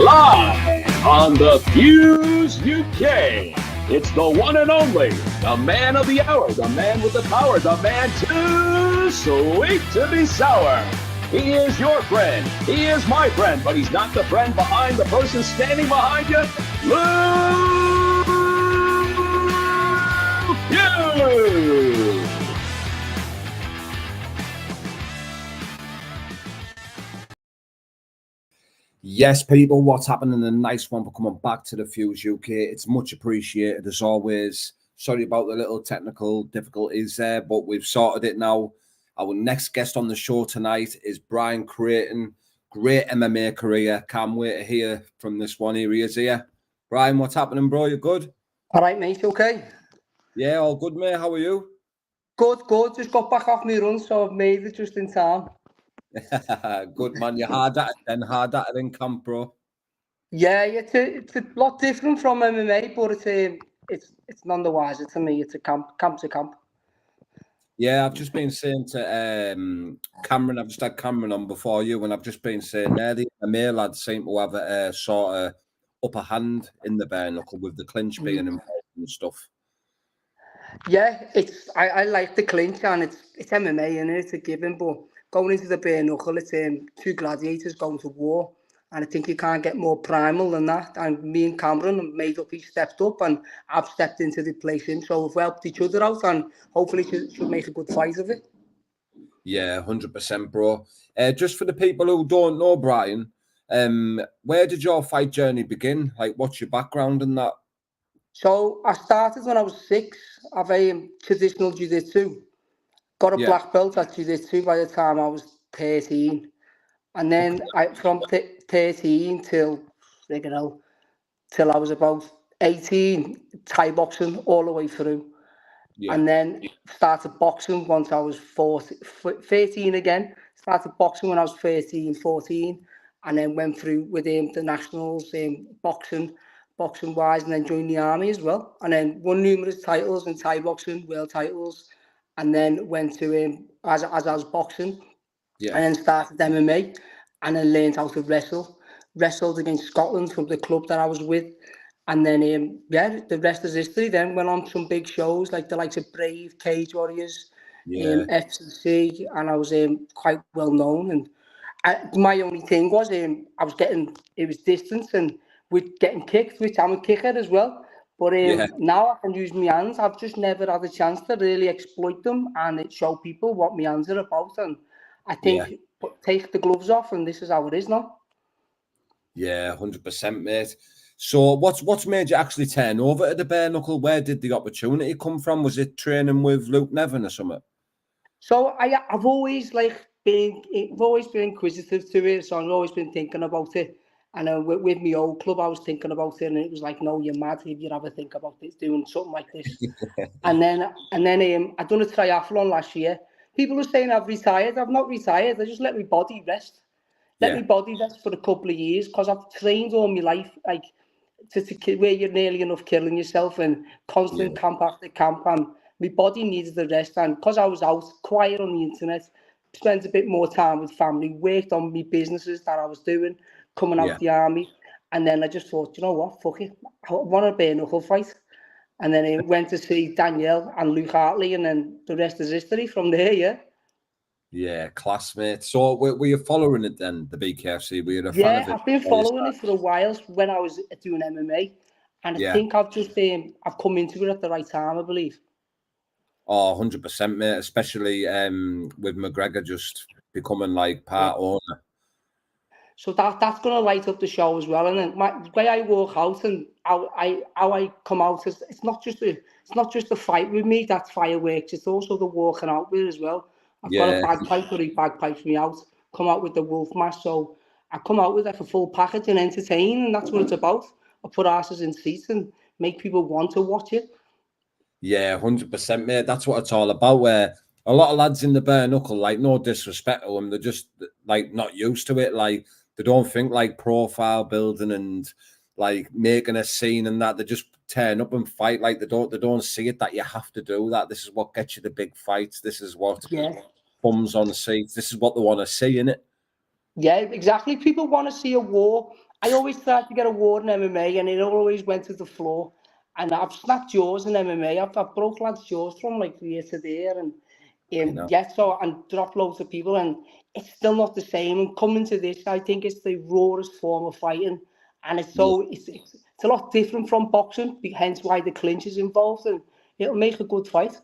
Live on the Fuse UK. It's the one and only, the man of the hour, the man with the power, the man too sweet to be sour. He is your friend. He is my friend, but he's not the friend behind the person standing behind you. Luke Hughes. Yes, people, what's happening? A nice one for coming back to the Fuse UK. It's much appreciated as always. Sorry about the little technical difficulties there, but we've sorted it now. Our next guest on the show tonight is Bryan Creighton. Great MMA career. Can't wait to hear from this one. Here he is here. Bryan, what's happening, bro? You good? All right, mate. Okay? Yeah, all good, mate. How are you? Good, good. Just got back off my run, so I've made it just in time. Good, man. You're hard at it in camp, bro. Yeah, it's a lot different from MMA, but it's none the wiser to me. It's a camp to camp. Yeah, I've just been saying to Cameron, I've just had Cameron on before you, and I've just been saying the MMA lads seem to have a sort of upper hand in the bare knuckle with the clinch being involved and stuff. Yeah, I like the clinch, and it's MMA, and it's a given, but going into the bare knuckle, it's two gladiators going to war. And I think you can't get more primal than that. And me and Cameron have made up, he stepped up and I've stepped into the place in. So we've helped each other out and hopefully should make a good fight of it. Yeah, 100%, bro. Just for the people who don't know, Bryan, where did your fight journey begin? Like, what's your background in that? So I started when I was 6. I've traditional jiu-jitsu. Got a black belt at jiu-jitsu by the time I was 13. And then from 13 till I was about 18, Thai boxing all the way through. Yeah. And then started boxing once I was 13 again. Started boxing when I was 13, 14. And then went through with the nationals, boxing-wise, and then joined the army as well. And then won numerous titles in Thai boxing, world titles. And then went to as I was boxing. Yeah. And then started MMA. And then learned how to wrestle. Wrestled against Scotland from the club that I was with. And then, the rest is history. Then went on some big shows like the likes of Brave, Cage Warriors, FCC. And I was quite well known. And my only thing was it was distance and with getting kicked, which I'm a kicker as well. But now I can use my hands. I've just never had a chance to really exploit them and show people what my hands are about. And I think... take the gloves off, and this is how it is now. Yeah, 100%, mate. So, what's made you actually turn over to the bare knuckle? Where did the opportunity come from? Was it training with Luke Nevin or something? So, I've always been inquisitive to it. So I've always been thinking about it. And with my old club, I was thinking about it, and it was like, no, you're mad if you ever think about this, doing something like this. and then I done a triathlon last year. People are saying I've retired. I've not retired. I just let my body rest. Let my body rest for a couple of years because I've trained all my life, like to where you're nearly enough killing yourself and constant camp after camp. And my body needed the rest. And because I was out quiet on the internet, spent a bit more time with family, worked on my businesses that I was doing, coming out the army. And then I just thought, you know what, fuck it. I want a bare knuckle fight. And then I went to see Danielle and Luke Hartley, and then the rest is history from there, yeah. Yeah, classmate. So were you following it then, the BKFC? Were you a fan of it? Yeah, I've been following it for a while when I was doing MMA. And I think I've just I've come into it at the right time, I believe. Oh, 100%, mate. Especially with McGregor just becoming like part owner. So that's going to light up the show as well. And then the way I walk out and how I come out is it's not just the fight with me that's fireworks. It's also the walking out with as well. I've got a bagpipe where he bagpipes me out. Come out with the wolf mask, so I come out with like a full package and entertain, and that's what it's about. I put asses in seats and make people want to watch it. Yeah, 100%, mate. That's what it's all about. Where a lot of lads in the bare knuckle, like, no disrespect to them, they're just like not used to it. Like, they don't think like profile building and like making a scene and that. They just turn up and fight. Like they don't see it that you have to do that. This is what gets you the big fights. This is what bums on seats. This is what they want to see, innit? Yeah, exactly. People want to see a war, I always tried to get a award in MMA, and it always went to the floor. And I've snapped jaws in MMA. I've broke lads' jaws from like here to there, and and dropped loads of people, and it's still not the same. And coming to this, I think it's the rawest form of fighting, and it's a lot different from boxing. Hence why the clinch is involved, and it'll make a good fight.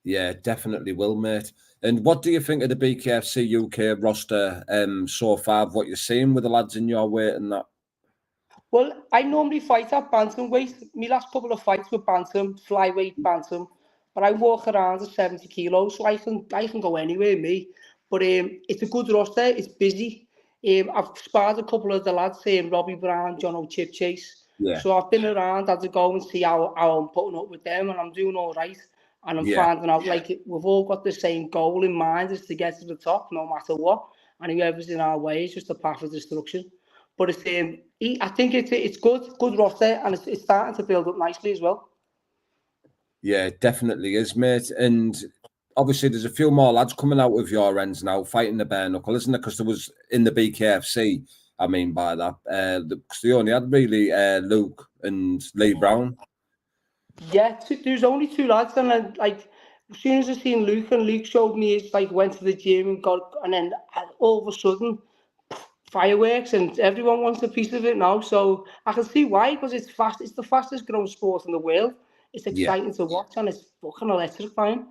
Yeah, definitely will, mate. And what do you think of the BKFC UK roster so far? What you're seeing with the lads in your weight and that? Well, I normally fight at bantamweight. My last couple of fights were bantam, flyweight, bantam. But I walk around at 70 kilos, so I can go anywhere, me. But it's a good roster. It's busy. I've sparred a couple of the lads, Robbie Brown, John O'Chip Chase. Yeah. So I've been around, had to go and see how I'm putting up with them, and I'm doing all right. And I'm finding out, like, we've all got the same goal in mind, is to get to the top, no matter what. And whoever's in our way is just a path of destruction. But it's I think it's good roster, and it's starting to build up nicely as well. Yeah, it definitely is, mate. And obviously, there's a few more lads coming out with your ends now, fighting the Bareknuckle, isn't it? Because there was in the BKFC, I mean by that, because they only had really Luke and Lee Brown. Yeah, there's only two lads, and then, like, as soon as I seen Luke, and Luke showed me his, like, went to the gym and then all of a sudden, fireworks, and everyone wants a piece of it now. So I can see why, because it's fast. It's the fastest growing sport in the world. It's exciting to watch, and it's fucking electrifying.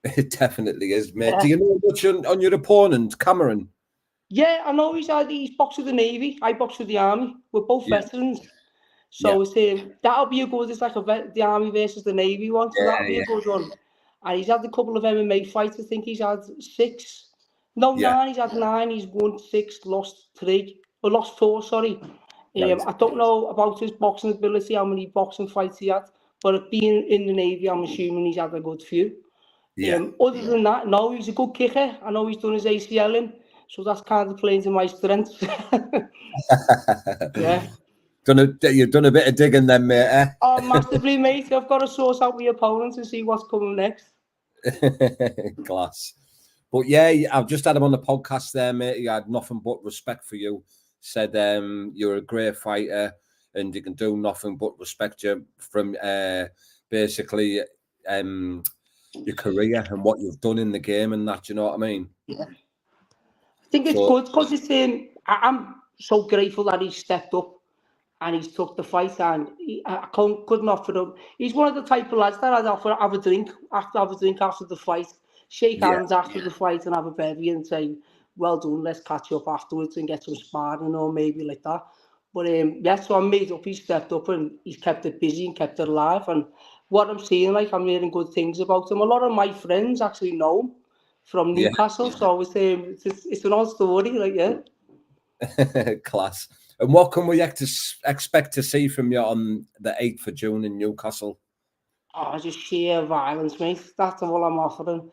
It definitely is, mate. Yeah. Do you know much on your opponent, Cameron? Yeah, I know he's boxed with the Navy. I boxed with the Army. We're both veterans. So it's, that'll be a good, it's like the Army versus the Navy one. So that'll be a good one. And he's had a couple of MMA fights. I think he's had 6. No, 9. He's had 9. He's won 6, lost 3. Or lost 4, sorry. I don't know about his boxing ability, how many boxing fights he had. But being in the Navy, I'm assuming he's had a good few. Other than that, no, he's a good kicker. I know he's done his ACL in. So that's kind of playing to my strengths. Yeah. You've done a bit of digging then, mate, eh? Oh, massively, mate. I've got to source out my opponents and see what's coming next. Class. But yeah, I've just had him on the podcast there, mate. He had nothing but respect for you. Said you're a great fighter and you can do nothing but respect you from basically your career and what you've done in the game and that, you know what I mean? Yeah. I think it's good because it's I'm so grateful that he stepped up and he's took the fight, and I couldn't offer him. He's one of the type of lads that I'd offer have a drink after the fight, shake hands after the fight, and have a bevy and say, "Well done, let's catch up afterwards and get some sparring," or maybe like that. But so I'm made up. He stepped up and he's kept it busy and kept it alive. And what I'm seeing, like, I'm hearing good things about him. A lot of my friends actually know him from Newcastle, so it's an odd story, like, Class. And what can we expect to see from you on the 8th of June in Newcastle? Oh, just sheer violence, mate. That's all I'm offering.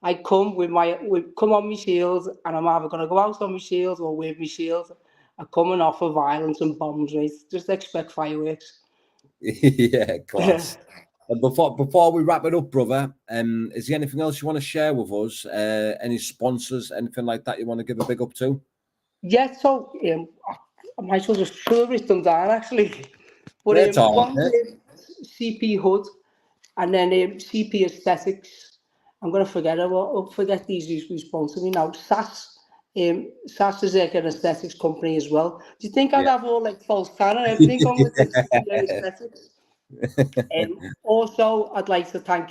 I come come on my shield, and I'm either going to go out on my shield or with my shield. I come and offer violence and bombs, mate. Just expect fireworks. Yeah, class. And before we wrap it up, brother, is there anything else you want to share with us? Any sponsors, anything like that you want to give a big up to? Yeah, so I might as well just show them down, actually. But one CP Hood, and then CP Aesthetics. I'm going to forget these who sponsor me now. SAS is like an aesthetics company as well. Do you think I'd have all like false tan and everything on with the aesthetics? Also, I'd like to thank,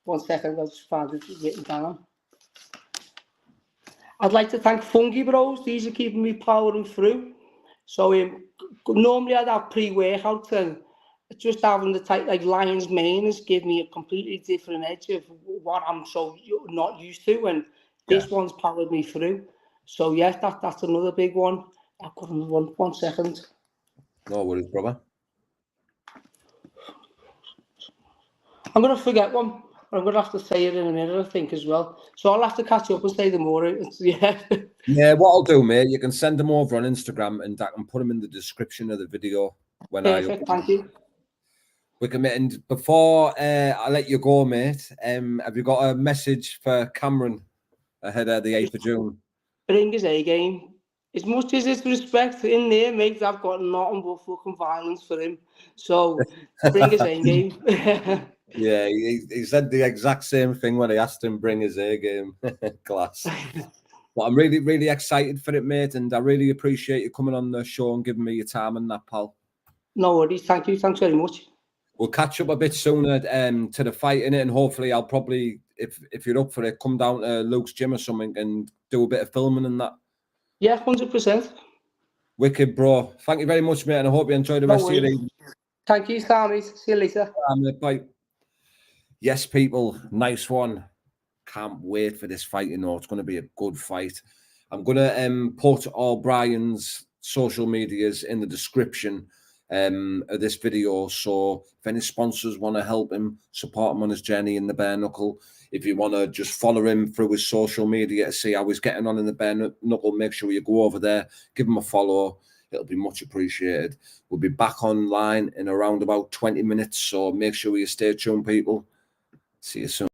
one second, I'll just find it written down. I'd like to thank Fungi Bros. These are keeping me powering through. So normally I'd have pre-workout, and just having the type like lion's mane has given me a completely different edge of what I'm so not used to, and this one's powered me through. So yes, that's another big one. I've got one second. No worries, brother. I'm going to forget one. I'm going to have to say it in a minute, I think, as well. So I'll have to catch up and say them more. Yeah, what I'll do, mate, you can send them over on Instagram and I can put them in the description of the video. Perfect, thank you. And before I let you go, mate, have you got a message for Cameron ahead of the 8th of June? Bring his A game. as much as it's respect in there, mate, I've got nothing but fucking violence for him. So bring his A game. Yeah, he said the exact same thing when I asked him bring his A game. Class. But I'm really, really excited for it, mate, and I really appreciate you coming on the show and giving me your time and that, pal. No worries. Thank you. Thanks very much. We'll catch up a bit sooner to the fight in it, and hopefully I'll probably, if you're up for it, come down to Luke's gym or something and do a bit of filming and that. Yeah, 100%. Wicked, bro. Thank you very much, mate, and I hope you enjoy the rest of your evening. Thank you, Sammy. See you later. Bye. Yes, people, nice one. Can't wait for this fight. You know, it's going to be a good fight. I'm going to put all Bryan's social medias in the description of this video. So if any sponsors want to help him, support him on his journey in the bare knuckle, if you want to just follow him through his social media to see how he's getting on in the bare knuckle, make sure you go over there, give him a follow. It'll be much appreciated. We'll be back online in around about 20 minutes. So make sure you stay tuned, people. See you soon.